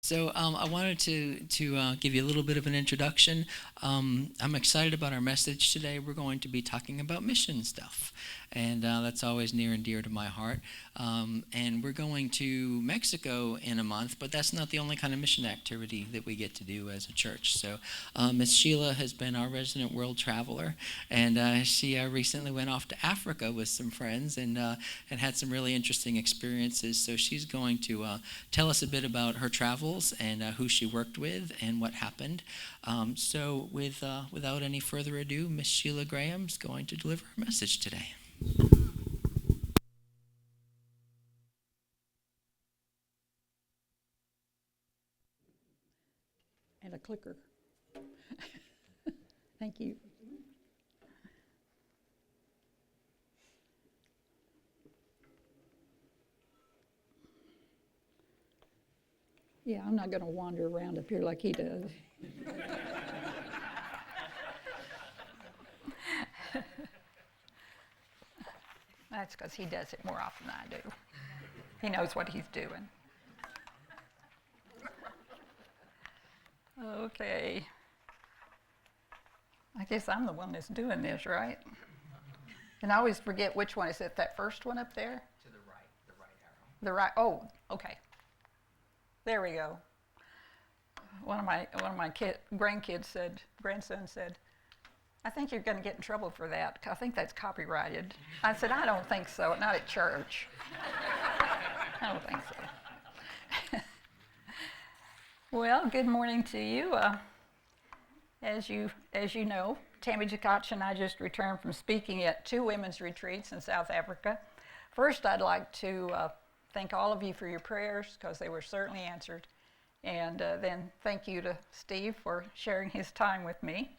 So I wanted to give you a little bit of an introduction. I'm excited about our message today. We're going to be talking about mission stuff, and that's always near and dear to my heart. And we're going to Mexico in a month, but that's not the only kind of mission activity that we get to do as a church. So Miss Sheila has been our resident world traveler, and she recently went off to Africa with some friends and had some really interesting experiences. So she's going to tell us a bit about her travels and who she worked with and what happened. So without any further ado, Miss Sheila Graham's going to deliver her message today. And a clicker. Thank you. Yeah, I'm not going to wander around up here like he does. That's because he does it more often than I do. He knows what he's doing. Okay. I guess I'm the one that's doing this, right? And I always forget which one. Is it that first one up there? To the right arrow. The right, oh, okay. There we go. One of my grandson said, I think you're going to get in trouble for that. I think that's copyrighted. I said, I don't think so, not at church. I don't think so. Well, good morning to you. As you know, Tammy Jakach and I just returned from speaking at 2 women's retreats in South Africa. First, I'd like to thank all of you for your prayers, because they were certainly answered. And then thank you to Steve for sharing his time with me.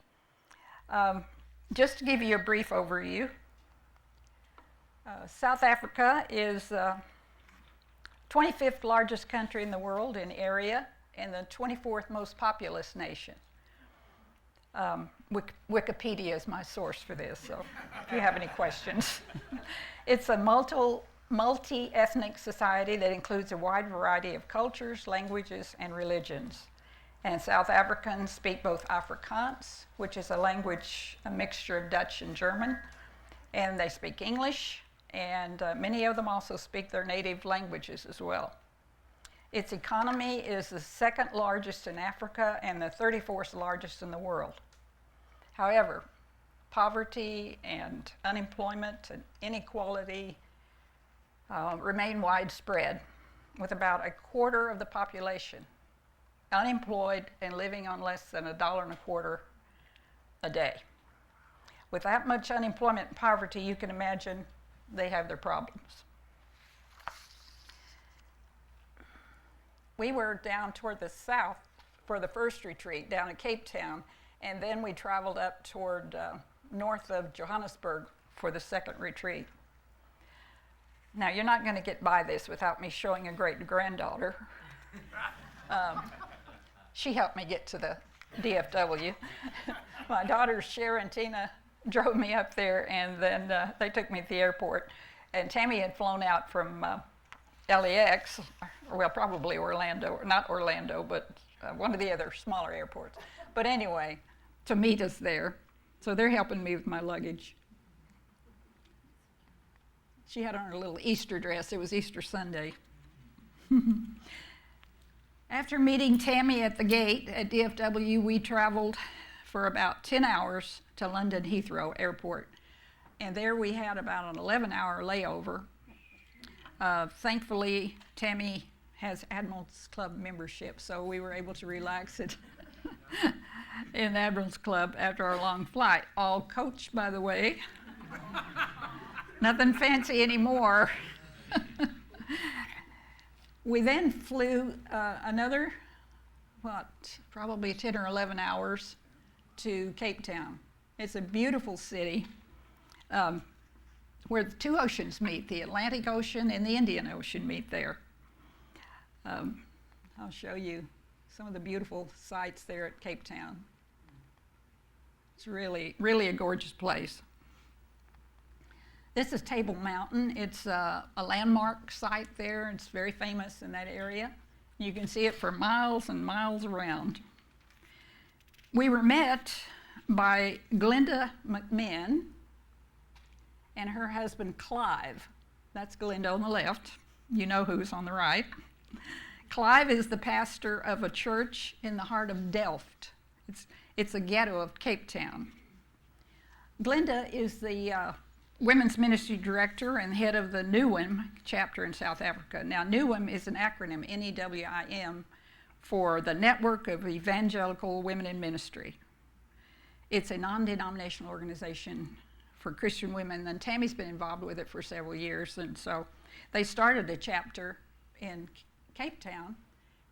Just to give you a brief overview, South Africa is the 25th largest country in the world in area and the 24th most populous nation. Wikipedia is my source for this, so if you have any questions. It's a multi-ethnic society that includes a wide variety of cultures, languages, and religions. And South Africans speak both Afrikaans, which is a language, a mixture of Dutch and German, and they speak English, and many of them also speak their native languages as well. Its economy is the 2nd largest in Africa and the 34th largest in the world. However, poverty and unemployment and inequality remain widespread, with about a quarter of the population unemployed and living on less than $1.25 a day. With that much unemployment and poverty, you can imagine they have their problems. We were down toward the south for the first retreat down at Cape Town, and then we traveled up toward north of Johannesburg for the second retreat. Now, you're not going to get by this without me showing a great-granddaughter. She helped me get to the DFW. My daughters, Cher and Tina, drove me up there, and then they took me to the airport. And Tammy had flown out from LAX, well, probably Orlando, not Orlando, but one of the other smaller airports. But anyway, to meet us there. So they're helping me with my luggage. She had on her little Easter dress. It was Easter Sunday. After meeting Tammy at the gate at DFW, we traveled for about 10 hours to London Heathrow Airport. And there we had about an 11-hour layover. Thankfully, Tammy has Admirals Club membership, so we were able to relax it in Admirals Club after our long flight. All coached, by the way. Nothing fancy anymore. We then flew another, probably 10 or 11 hours to Cape Town. It's a beautiful city where the 2 oceans meet. The Atlantic Ocean and the Indian Ocean meet there. I'll show you some of the beautiful sights there at Cape Town. It's really, really a gorgeous place. This is Table Mountain. It's a landmark site there. It's very famous in that area. You can see it for miles and miles around. We were met by Glenda McMahon and her husband Clive. That's Glenda on the left. You know who's on the right. Clive is the pastor of a church in the heart of Delft. It's a ghetto of Cape Town. Glenda is the women's ministry director and head of the NEWIM chapter in South Africa. Now, NEWIM is an acronym, N-E-W-I-M, for the Network of Evangelical Women in Ministry. It's a non-denominational organization for Christian women, and Tammy's been involved with it for several years, and so they started a chapter in Cape Town,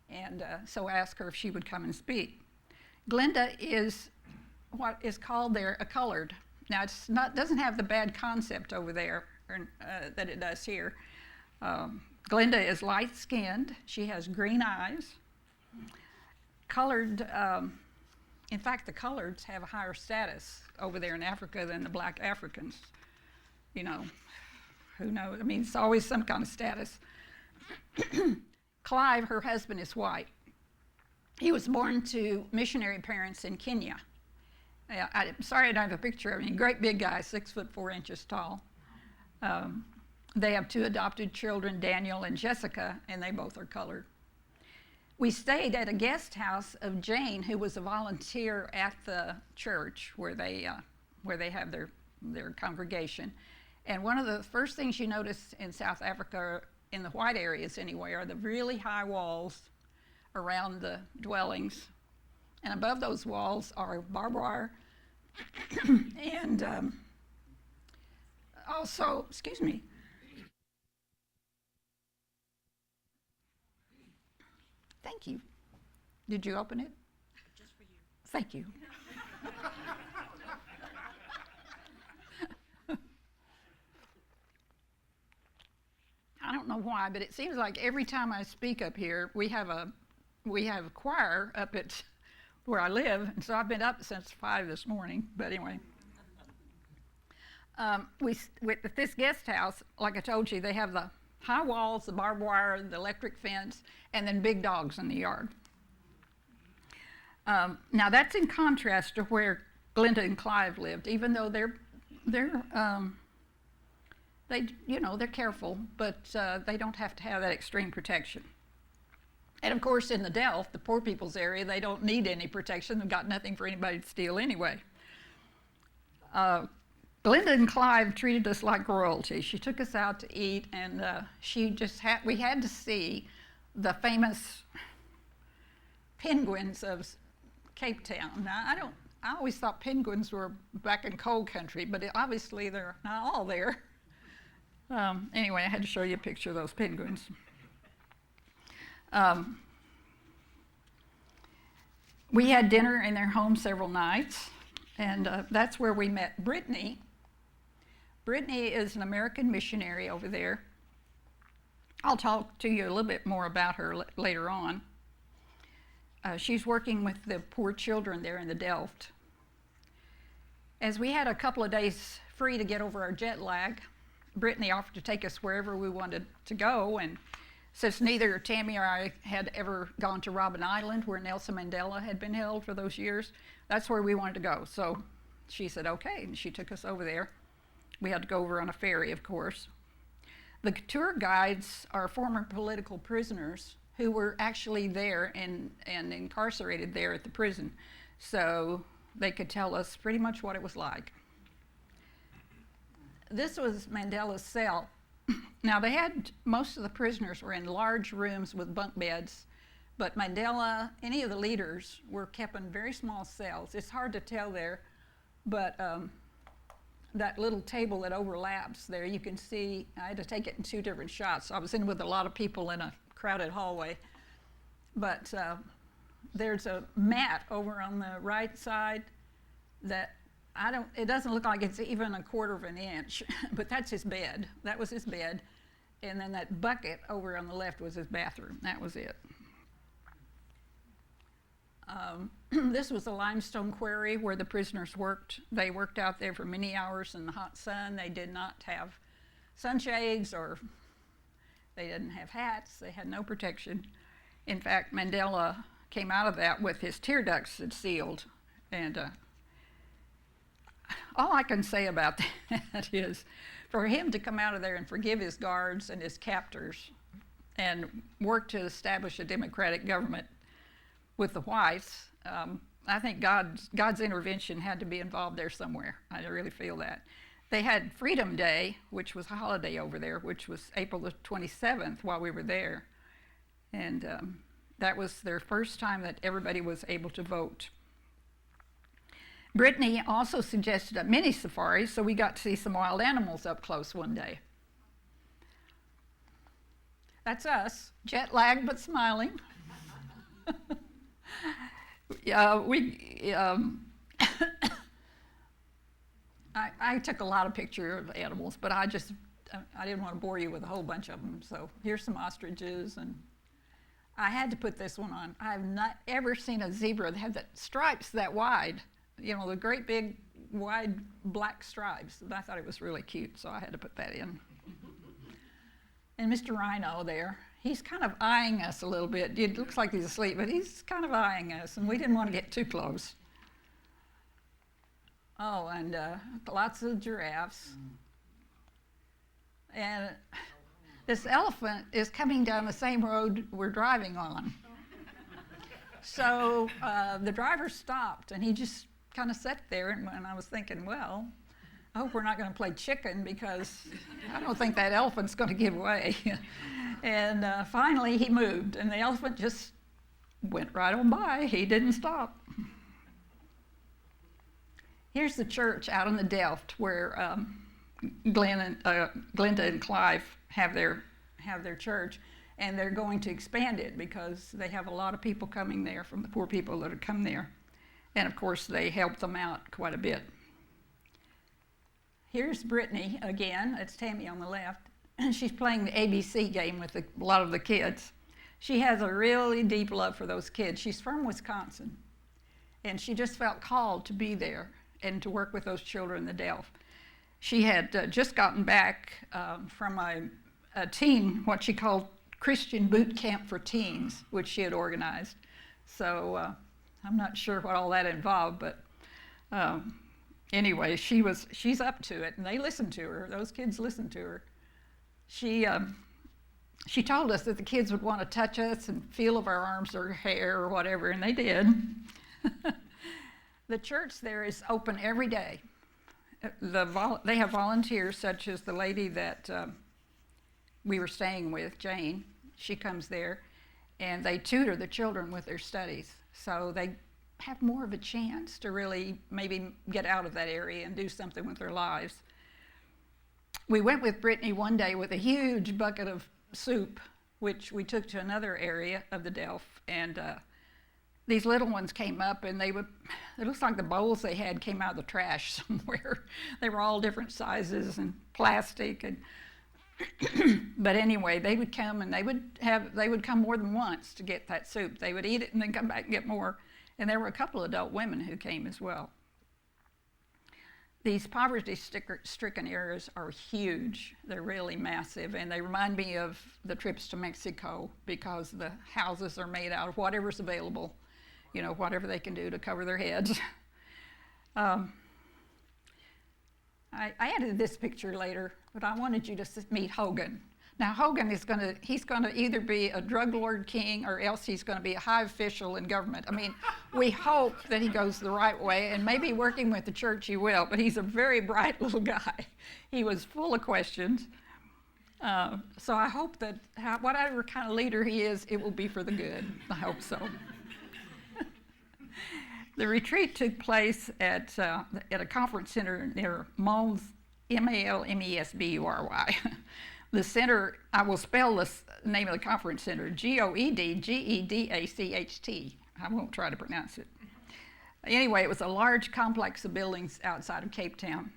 and so I asked her if she would come and speak. Glenda is what is called there a colored. Now, doesn't have the bad concept over there that it does here. Glenda is light-skinned. She has green eyes. Colored, in fact, the coloreds have a higher status over there in Africa than the black Africans. You know, who knows? I mean, it's always some kind of status. Clive, her husband, is white. He was born to missionary parents in Kenya. I'm sorry I don't have a picture of him. Great big guy, 6'4" tall. They have 2 adopted children, Daniel and Jessica, and they both are colored. We stayed at a guest house of Jane, who was a volunteer at the church where they have their congregation. And one of the first things you notice in South Africa, in the white areas anyway, are the really high walls around the dwellings. And above those walls are barbed wire and also, excuse me. Thank you. Did you open it? Just for you. Thank you. I don't know why, but it seems like every time I speak up here, we have a choir up at where I live, and so I've been up since 5 this morning. But anyway, with this guest house, like I told you, they have the high walls, the barbed wire, the electric fence, and then big dogs in the yard. Now that's in contrast to where Glenda and Clive lived, even though they're careful, but they don't have to have that extreme protection. And of course, in the Delft, the poor people's area, they don't need any protection. They've got nothing for anybody to steal anyway. Glenda and Clive treated us like royalty. She took us out to eat, and we had to see the famous penguins of Cape Town. Now, I always thought penguins were back in cold country, but obviously they're not all there. Anyway, I had to show you a picture of those penguins. We had dinner in their home several nights, and that's where we met Brittany. Brittany is an American missionary over there. I'll talk to you a little bit more about her later on. She's working with the poor children there in the Delft. As we had a couple of days free to get over our jet lag, Brittany offered to take us wherever we wanted to go, and since neither Tammy or I had ever gone to Robben Island, where Nelson Mandela had been held for those years, that's where we wanted to go. So she said, okay, and she took us over there. We had to go over on a ferry, of course. The tour guides are former political prisoners who were actually there and incarcerated there at the prison. So they could tell us pretty much what it was like. This was Mandela's cell. Now, most of the prisoners were in large rooms with bunk beds, but Mandela, any of the leaders, were kept in very small cells. It's hard to tell there, but that little table that overlaps there, you can see, I had to take it in 2 different shots. I was in with a lot of people in a crowded hallway. But there's a mat over on the right side that it doesn't look like it's even 1/4 of an inch, but that's his bed. That was his bed. And then that bucket over on the left was his bathroom. That was it. This was a limestone quarry where the prisoners worked. They worked out there for many hours in the hot sun. They did not have sunshades, or they didn't have hats. They had no protection. In fact, Mandela came out of that with his tear ducts sealed. And all I can say about that is for him to come out of there and forgive his guards and his captors and work to establish a democratic government with the whites, I think God's intervention had to be involved there somewhere. I really feel that. They had Freedom Day, which was a holiday over there, which was April the 27th while we were there. And that was their first time that everybody was able to vote. Brittany also suggested a mini safari, so we got to see some wild animals up close one day. That's us, jet lagged but smiling. I took a lot of pictures of animals, but I didn't want to bore you with a whole bunch of them. So here's some ostriches, and I had to put this one on. I have not ever seen a zebra that had the stripes that wide. You know, the great big wide black stripes. And I thought it was really cute, so I had to put that in. And Mr. Rhino there, he's kind of eyeing us a little bit. It looks like he's asleep, but he's kind of eyeing us, and we didn't want to get too close. Oh, and lots of giraffes. And this elephant is coming down the same road we're driving on. So the driver stopped, and he just kind of sat there, and I was thinking, well, I hope we're not going to play chicken because I don't think that elephant's going to give way. And finally he moved, and the elephant just went right on by. He didn't stop. Here's the church out in the Delft where Glenda and Clive have their church, and they're going to expand it because they have a lot of people coming there from the poor people that have come there. And of course, they help them out quite a bit. Here's Brittany again. It's Tammy on the left. She's playing the ABC game with a lot of the kids. She has a really deep love for those kids. She's from Wisconsin, and she just felt called to be there and to work with those children in the Delft. She had just gotten back from a teen, what she called Christian boot camp for teens, which she had organized. So I'm not sure what all that involved, but anyway, she's up to it, and they listen to her. Those kids listen to her. She told us that the kids would want to touch us and feel of our arms or hair or whatever, and they did. The church there is open every day. They have volunteers, such as the lady that we were staying with, Jane. She comes there, and they tutor the children with their studies. So they have more of a chance to really maybe get out of that area and do something with their lives. We went with Brittany one day with a huge bucket of soup, which we took to another area of the Delft, and these little ones came up, and it looks like the bowls they had came out of the trash somewhere. They were all different sizes and plastic, and but anyway, they would come, and they would come more than once to get that soup. They would eat it and then come back and get more. And there were a couple of adult women who came as well. These poverty-stricken areas are huge. They're really massive, and they remind me of the trips to Mexico because the houses are made out of whatever's available, you know, whatever they can do to cover their heads. I added this picture later, but I wanted you to meet Hogan. Now, Hogan he's going to either be a drug lord king or else he's going to be a high official in government. I mean, we hope that he goes the right way, and maybe working with the church he will, but he's a very bright little guy. He was full of questions. So I hope that whatever kind of leader he is, it will be for the good. I hope so. The retreat took place at a conference center near Malmes, Malmesbury. The center, I will spell the name of the conference center, Goedgedacht. I won't try to pronounce it. Anyway, it was a large complex of buildings outside of Cape Town.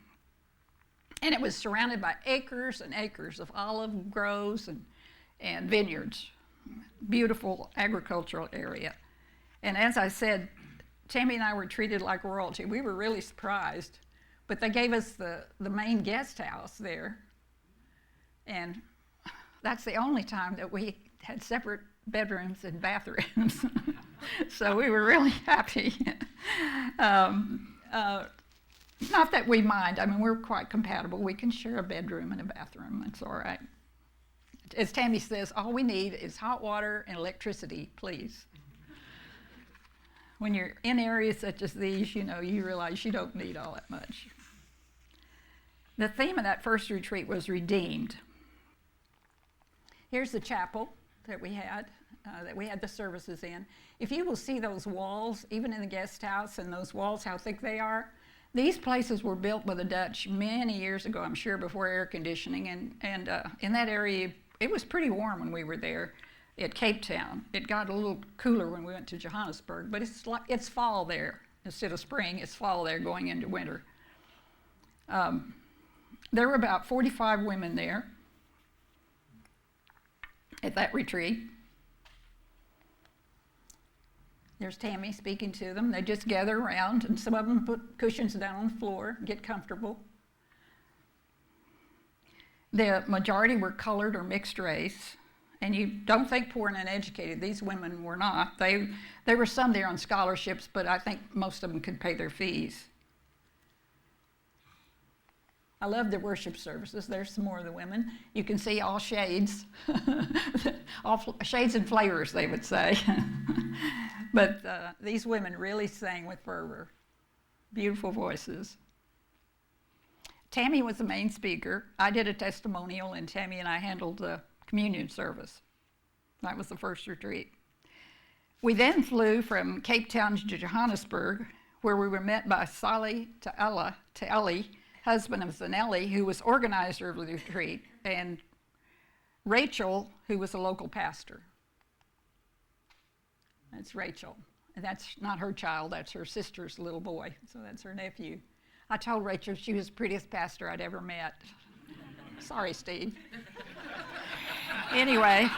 And it was surrounded by acres and acres of olive groves and vineyards. Beautiful agricultural area. And as I said, Tammy and I were treated like royalty. We were really surprised. But they gave us the main guest house there. And that's the only time that we had separate bedrooms and bathrooms. So we were really happy. Not that we mind. I mean, we're quite compatible. We can share a bedroom and a bathroom. It's all right. As Tammy says, all we need is hot water and electricity, please. When you're in areas such as these, you realize you don't need all that much. The theme of that first retreat was redeemed. Here's the chapel that we had the services in. If you will see those walls, even in the guest house, and those walls, how thick they are, these places were built by the Dutch many years ago, I'm sure, before air conditioning. And in that area, it was pretty warm when we were there at Cape Town. It got a little cooler when we went to Johannesburg, but it's fall there. Instead of spring, it's fall there going into winter. There were about 45 women there at that retreat. There's Tammy speaking to them. They just gather around, and some of them put cushions down on the floor, get comfortable. The majority were colored or mixed race, and you don't think poor and uneducated. These women were not. There were some there on scholarships, but I think most of them could pay their fees. I love the worship services. There's some more of the women. You can see all shades, all shades and flavors, they would say. But these women really sang with fervor. Beautiful voices. Tammy was the main speaker. I did a testimonial, and Tammy and I handled the communion service. That was the first retreat. We then flew from Cape Town to Johannesburg, where we were met by Sally Ta'eli, husband of Zanelli, who was organizer of the retreat, and Rachel, who was a local pastor. That's Rachel. And that's not her child, that's her sister's little boy, so that's her nephew. I told Rachel she was the prettiest pastor I'd ever met. Sorry, Steve. Anyway,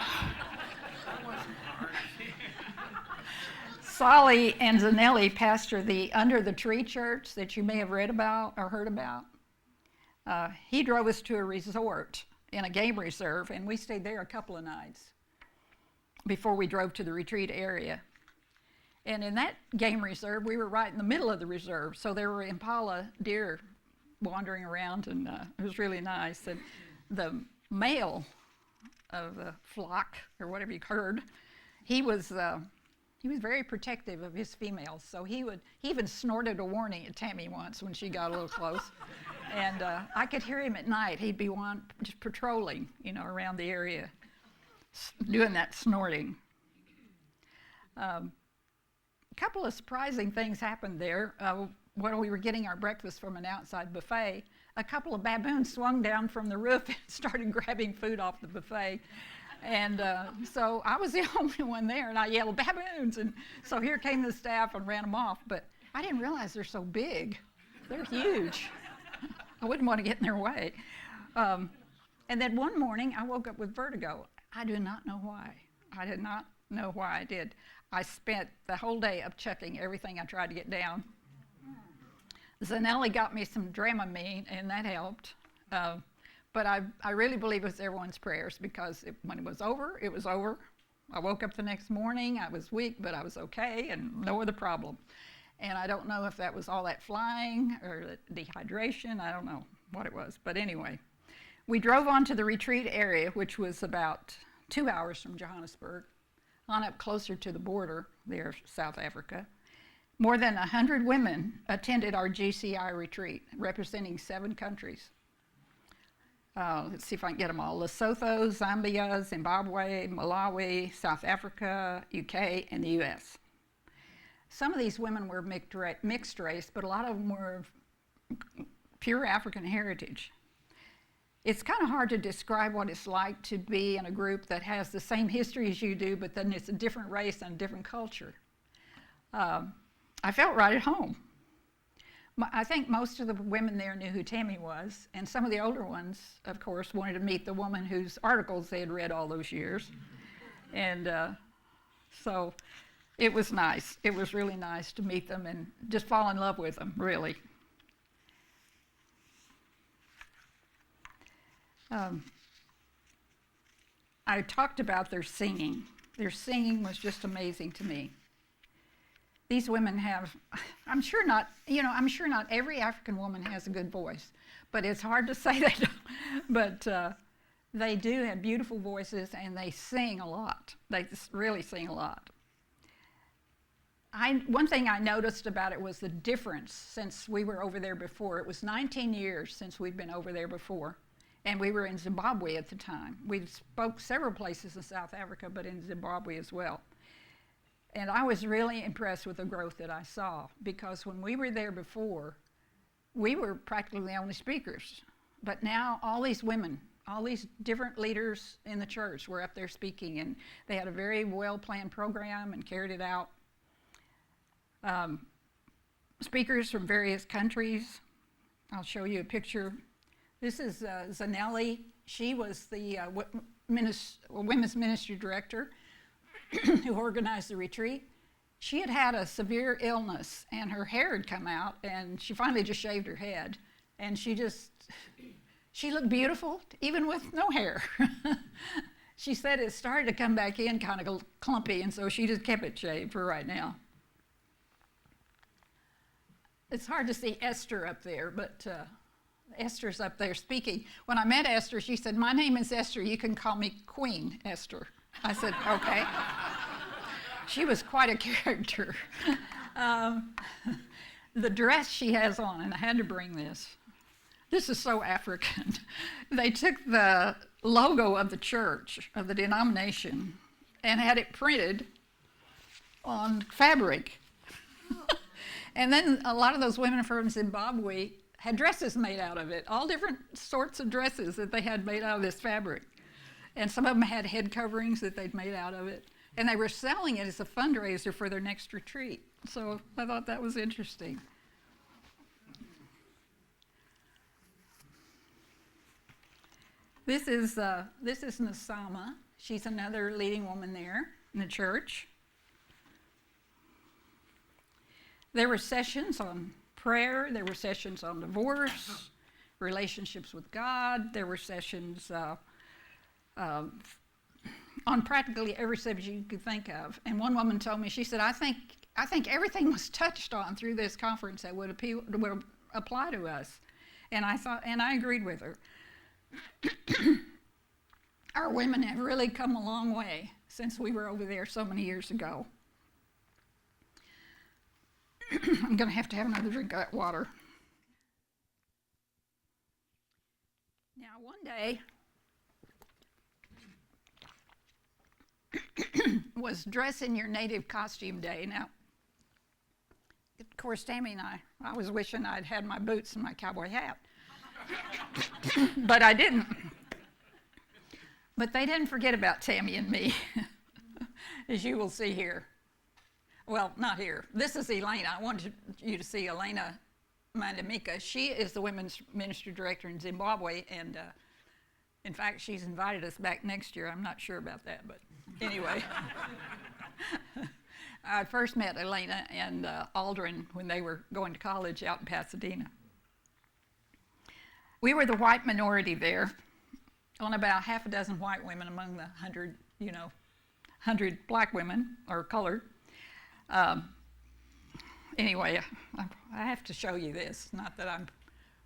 Solly and Zanelli pastor the Under the Tree Church that you may have read about or heard about. He drove us to a resort in a game reserve, and we stayed there a couple of nights before we drove to the retreat area. And in that game reserve, we were right in the middle of the reserve, so there were impala deer wandering around, and it was really nice. And the male of the flock, or whatever you heard, he was very protective of his females, so he even snorted a warning at Tammy once when she got a little close. And I could hear him at night. He'd be just patrolling, around the area, doing that snorting. A couple of surprising things happened there. When we were getting our breakfast from an outside buffet, a couple of baboons swung down from the roof and started grabbing food off the buffet. And so I was the only one there, and I yelled, "Baboons!" And so here came the staff and ran them off. But I didn't realize they're so big. They're huge. I wouldn't want to get in their way. And then one morning, I woke up with vertigo. I do not know why. I did not know why I did. I spent the whole day up checking everything I tried to get down. Zanelli got me some Dramamine, and that helped. But I really believe it was everyone's prayers, because when it was over, it was over. I woke up the next morning. I was weak, but I was okay, and no other problem. And I don't know if that was all that flying or dehydration. I don't know what it was. But anyway, we drove on to the retreat area, which was about 2 hours from Johannesburg, on up closer to the border there, South Africa. More than 100 women attended our GCI retreat, representing 7 countries. Let's see if I can get them all. Lesotho, Zambia, Zimbabwe, Malawi, South Africa, UK, and the US. Some of these women were mixed race, but a lot of them were pure African heritage. It's kind of hard to describe what it's like to be in a group that has the same history as you do, but then it's a different race and a different culture. I felt right at home. I think most of the women there knew who Tammy was, and some of the older ones, of course, wanted to meet the woman whose articles they had read all those years. And so it was nice. It was really nice to meet them and just fall in love with them, really. I talked about their singing. Their singing was just amazing to me. These women have, I'm sure not every African woman has a good voice, but it's hard to say they don't. But they do have beautiful voices, and they sing a lot. They really sing a lot. One thing I noticed about it was the difference since we were over there before. It was 19 years since we'd been over there before, and we were in Zimbabwe at the time. We spoke several places in South Africa, but in Zimbabwe as well. And I was really impressed with the growth that I saw, because when we were there before, we were practically the only speakers. But now all these women, all these different leaders in the church were up there speaking, and they had a very well-planned program and carried it out. Speakers from various countries. I'll show you a picture. This is Zanelli. She was the women's ministry director who organized the retreat. She had had a severe illness, and her hair had come out, and she finally just shaved her head. And she looked beautiful, even with no hair. She said it started to come back in kind of clumpy, and so she just kept it shaved for right now. It's hard to see Esther up there, but Esther's up there speaking. When I met Esther, she said, "My name is Esther. You can call me Queen Esther." I said, "Okay." She was quite a character. The dress she has on, and I had to bring this. This is so African. They took the logo of the church, of the denomination, and had it printed on fabric. And then a lot of those women from Zimbabwe had dresses made out of it, all different sorts of dresses that they had made out of this fabric. And some of them had head coverings that they'd made out of it. And they were selling it as a fundraiser for their next retreat. So I thought that was interesting. This is Nasama. She's another leading woman there in the church. There were sessions on prayer. There were sessions on divorce, relationships with God. There were sessions on practically every subject you could think of. And one woman told me, she said, I think everything was touched on through this conference that would apply to us. And I agreed with her. Our women have really come a long way since we were over there so many years ago. I'm going to have another drink of that water. Now, one day was Dress in Your Native Costume Day. Now, of course, Tammy and I was wishing I'd had my boots and my cowboy hat. But I didn't. But they didn't forget about Tammy and me, as you will see here. Well, not here. This is Elena. I wanted you to see Elena Mandamika. She is the women's ministry director in Zimbabwe, and in fact, she's invited us back next year. I'm not sure about that, but anyway. I first met Elena and Aldrin when they were going to college out in Pasadena. We were the white minority there, on about half a dozen white women among the 100 black women, or colored. Anyway, I have to show you this. Not that I'm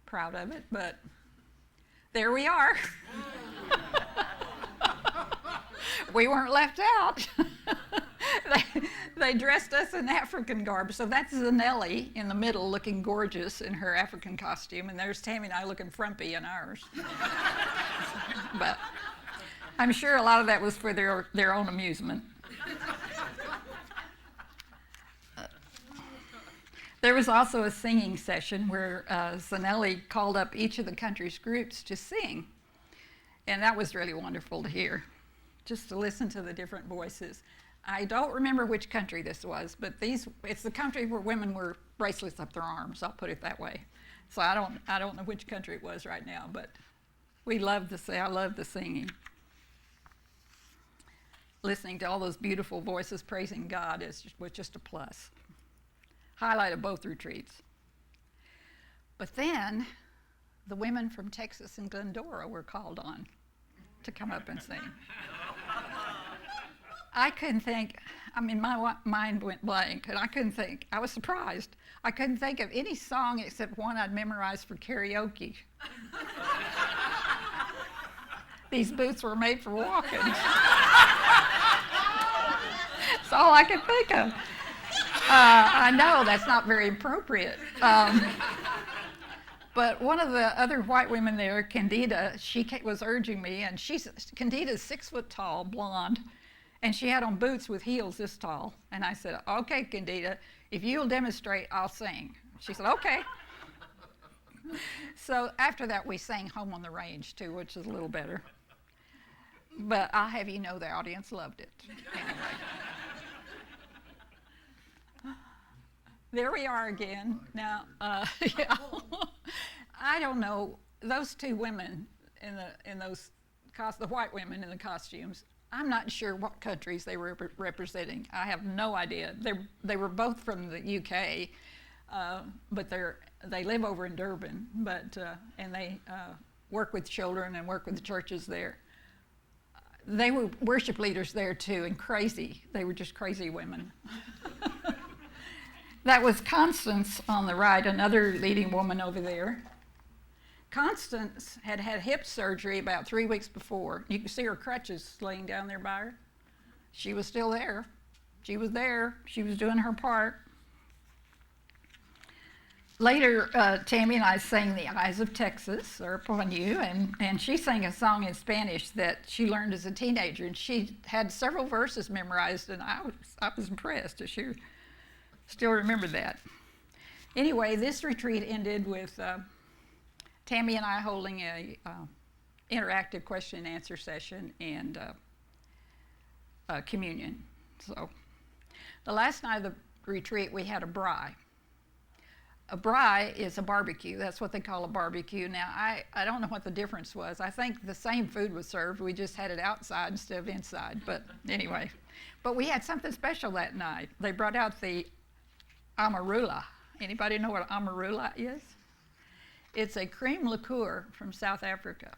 proud of it, but there we are. We weren't left out. They dressed us in African garb. So that's Zanelli in the middle looking gorgeous in her African costume, and there's Tammy and I looking frumpy in ours. But I'm sure a lot of that was for their own amusement. There was also a singing session where Zanelli called up each of the country's groups to sing. And that was really wonderful to hear, just to listen to the different voices. I don't remember which country this was, but it's the country where women wear bracelets up their arms, I'll put it that way. So I don't know which country it was right now, but I love the singing. Listening to all those beautiful voices praising God was just a plus. Highlight of both retreats. But then the women from Texas and Glendora were called on to come up and sing. I couldn't think, I mean, my mind went blank, and I couldn't think. I was surprised. I couldn't think of any song except one I'd memorized for karaoke. These boots were made for walking. That's all I could think of. I know that's not very appropriate. But one of the other white women there, Candida, she was urging me, and Candida's 6 foot tall, blonde, and she had on boots with heels this tall. And I said, okay, Candida, if you'll demonstrate, I'll sing. She said, okay. So after that, we sang Home on the Range, too, which is a little better. But I'll have you know the audience loved it. Anyway. There we are again. Now, yeah. I don't know, those two women the white women in the costumes, I'm not sure what countries they were representing. I have no idea. They were both from the UK, but they live over in Durban, and they work with children and work with the churches there. They were worship leaders there too, and crazy. They were just crazy women. That was Constance on the right, another leading woman over there. Constance had had hip surgery about 3 weeks before. You can see her crutches laying down there by her. She was still there. She was there. She was doing her part. Later, Tammy and I sang The Eyes of Texas are upon you, and she sang a song in Spanish that she learned as a teenager, and she had several verses memorized, and I was impressed that she still remembered that. Anyway, this retreat ended with Tammy and I holding a interactive question and answer session and communion. So the last night of the retreat, we had a braai. A braai is a barbecue. That's what they call a barbecue. Now, I don't know what the difference was. I think the same food was served. We just had it outside instead of inside. But anyway, but we had something special that night. They brought out the amarula. Anybody know what amarula is? It's a cream liqueur from South Africa.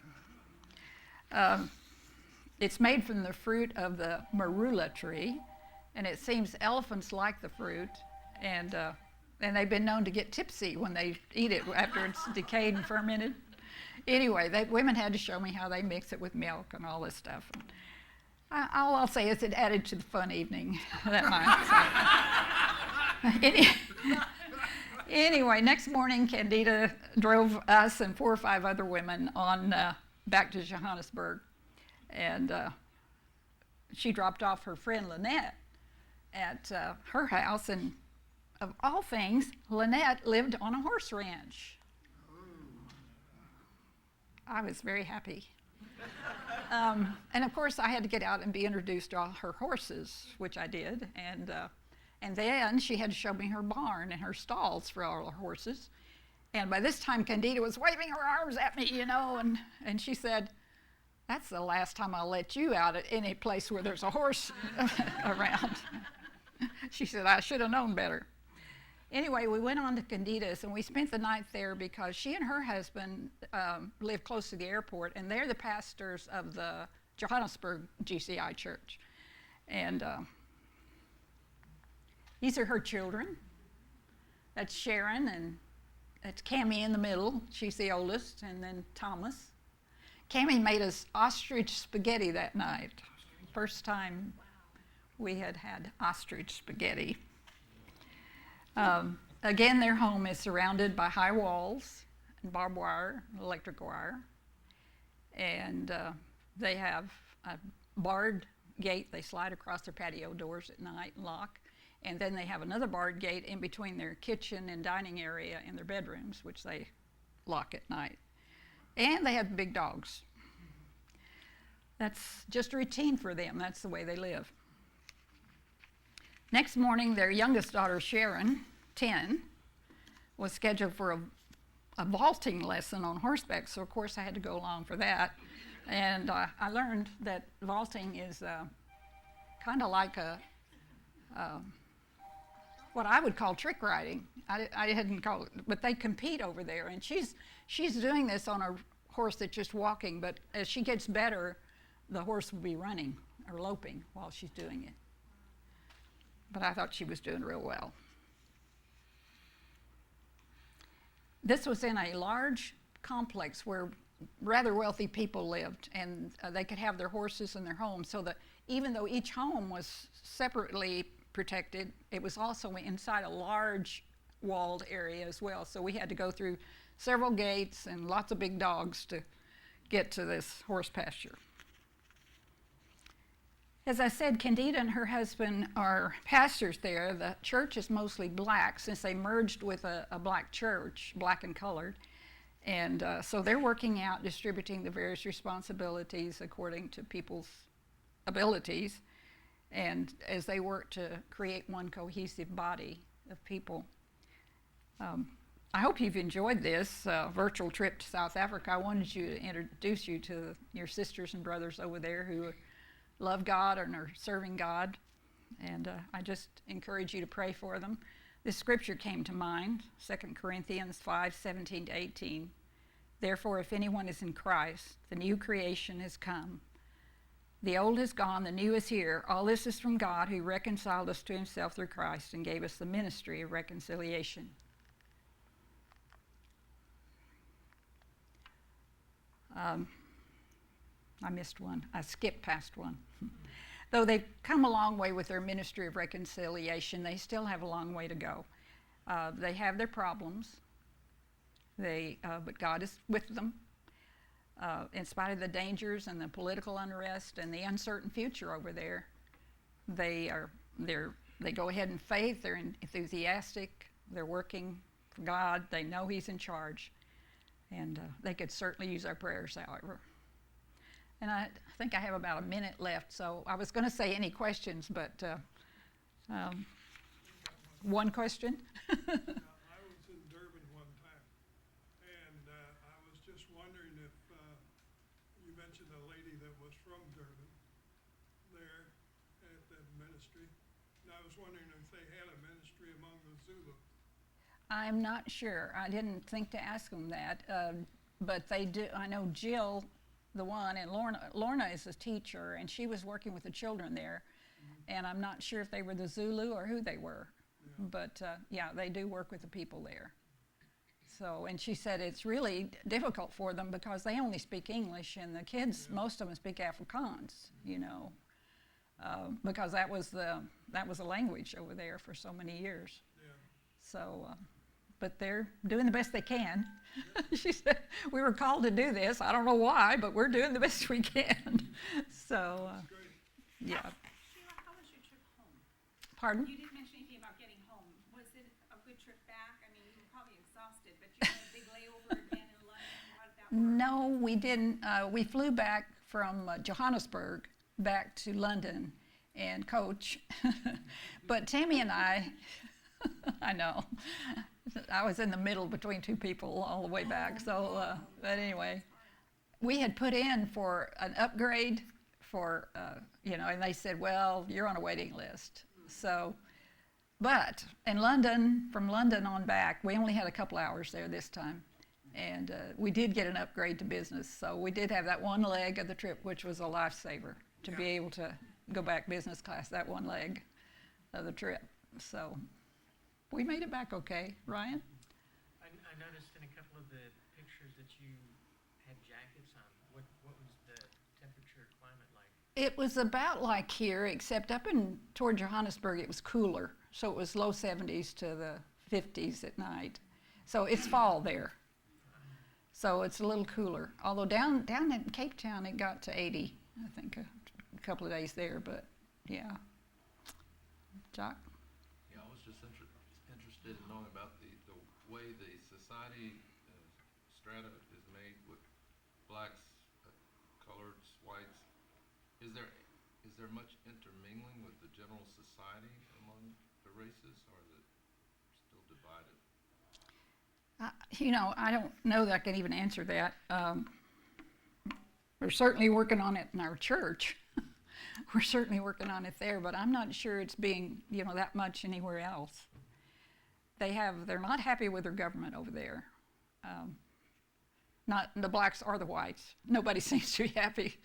It's made from the fruit of the marula tree, and it seems elephants like the fruit, and they've been known to get tipsy when they eat it after it's decayed and fermented. Anyway, women had to show me how they mix it with milk and all this stuff. All I'll say is it added to the fun evening that night. Anyway, next morning, Candida drove us and 4 or 5 other women on back to Johannesburg. And she dropped off her friend Lynette at her house. And of all things, Lynette lived on a horse ranch. I was very happy. And of course, I had to get out and be introduced to all her horses, which I did. And then she had to show me her barn and her stalls for all her horses. And by this time, Candida was waving her arms at me, you know, and she said, "That's the last time I'll let you out at any place where there's a horse around." She said, "I should have known better." Anyway, we went on to Candida's, and we spent the night there because she and her husband live close to the airport, and they're the pastors of the Johannesburg GCI church. And these are her children. That's Sharon, and that's Cammie in the middle. She's the oldest, and then Thomas. Cammie made us ostrich spaghetti that night. First time we had ostrich spaghetti. Again, their home is surrounded by high walls, and barbed wire, electric wire. And they have a barred gate. They slide across their patio doors at night and lock. And then they have another barred gate in between their kitchen and dining area and their bedrooms, which they lock at night. And they have big dogs. That's just routine for them. That's the way they live. Next morning, their youngest daughter, Sharon, 10, was scheduled for a vaulting lesson on horseback, so of course I had to go along for that. And I learned that vaulting is kind of like what I would call trick riding. I hadn't call it, but they compete over there, and she's doing this on a horse that's just walking, but as she gets better, the horse will be running or loping while she's doing it. But I thought she was doing real well. This was in a large complex where rather wealthy people lived, and they could have their horses in their homes, so that even though each home was separately protected, it was also inside a large walled area as well. So we had to go through several gates and lots of big dogs to get to this horse pasture. As I said, Candida and her husband are pastors there. The church is mostly black since they merged with a black church, black and colored. And so they're working out distributing the various responsibilities according to people's abilities, and as they work to create one cohesive body of people. I hope you've enjoyed this virtual trip to South Africa. I wanted to introduce you to your sisters and brothers over there who love God and are serving God, and I just encourage you to pray for them. This scripture came to mind, 2 Corinthians 5:17-18. Therefore, if anyone is in Christ, the new creation has come. The old is gone, the new is here. All this is from God, who reconciled us to himself through Christ and gave us the ministry of reconciliation. I missed one. I skipped past one. Though they've come a long way with their ministry of reconciliation, they still have a long way to go. They have their problems, but God is with them. In spite of the dangers and the political unrest and the uncertain future over there, they go ahead in faith. They're enthusiastic. They're working for God. They know He's in charge, and they could certainly use our prayers, however. And I think I have about a minute left, so I was going to say any questions, but one question. I was in Durban one time, and I was just wondering if you mentioned a lady that was from Durban there at that ministry, and I was wondering if they had a ministry among the Zulu. I'm not sure. I didn't think to ask them that, but they do. I know Jill, the one, and Lorna is a teacher, and she was working with the children there, and I'm not sure if they were the Zulu or who they were, but yeah, they do work with the people there. So, and she said it's really difficult for them because they only speak English, and the kids, most of them speak Afrikaans, you know, because that was a language over there for so many years. Yeah. So, but they're doing the best they can. She said, we were called to do this. I don't know why, but we're doing the best we can. So, yeah. Sheila, how was your trip home? Pardon? You didn't mention anything about getting home. Was it a good trip back? I mean, you were probably exhausted, but you had a big layover again in London. How did that work? No, we didn't. We flew back from Johannesburg back to London and coach. But Tammy and I know. I was in the middle between two people all the way back. So, but anyway, we had put in for an upgrade for, and they said, well, you're on a waiting list. So, but in London, from London on back, we only had a couple hours there this time. And we did get an upgrade to business. So we did have that one leg of the trip, which was a lifesaver, to be able to go back business class, that one leg of the trip. So we made it back okay. Ryan? I noticed in a couple of the pictures that you had jackets on. What was the temperature climate like? It was about like here, except up in toward Johannesburg, it was cooler. So it was low 70s to the 50s at night. So it's fall there. So it's a little cooler. Although down in Cape Town, it got to 80, I think, a couple of days there. But yeah. Jock? Yeah, I was just interested in knowing about the way the society strata is made with blacks, coloreds, whites. Is there much intermingling with the general society among the races, or is it still divided? I don't know that I can even answer that. We're certainly working on it in our church. We're certainly working on it there, but I'm not sure it's being, that much anywhere else. They're not happy with their government over there. Not the blacks or the whites. Nobody seems to be happy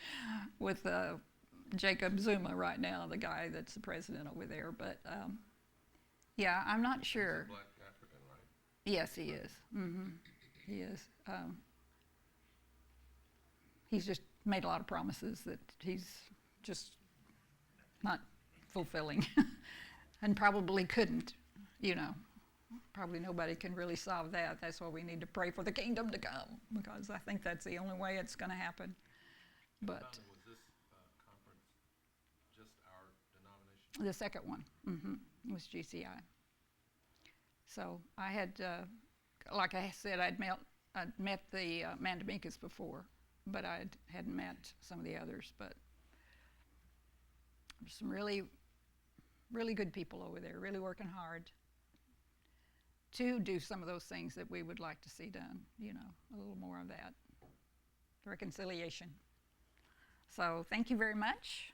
with Jacob Zuma right now, the guy that's the president over there. But yeah, I'm not sure. He's a black African, right? Yes, he is. He is. He's just made a lot of promises that he's just not fulfilling and probably couldn't, you know. Probably nobody can really solve that. That's why we need to pray for the kingdom to come, because I think that's the only way it's going to happen. But Was this conference just our denomination? the second one was GCI. So I had, like I said, I'd met the Mandamikas before, but I hadn't met some of the others. But there's some really, really good people over there, really working hard to do some of those things that we would like to see done, you know, a little more of that. Reconciliation. So thank you very much.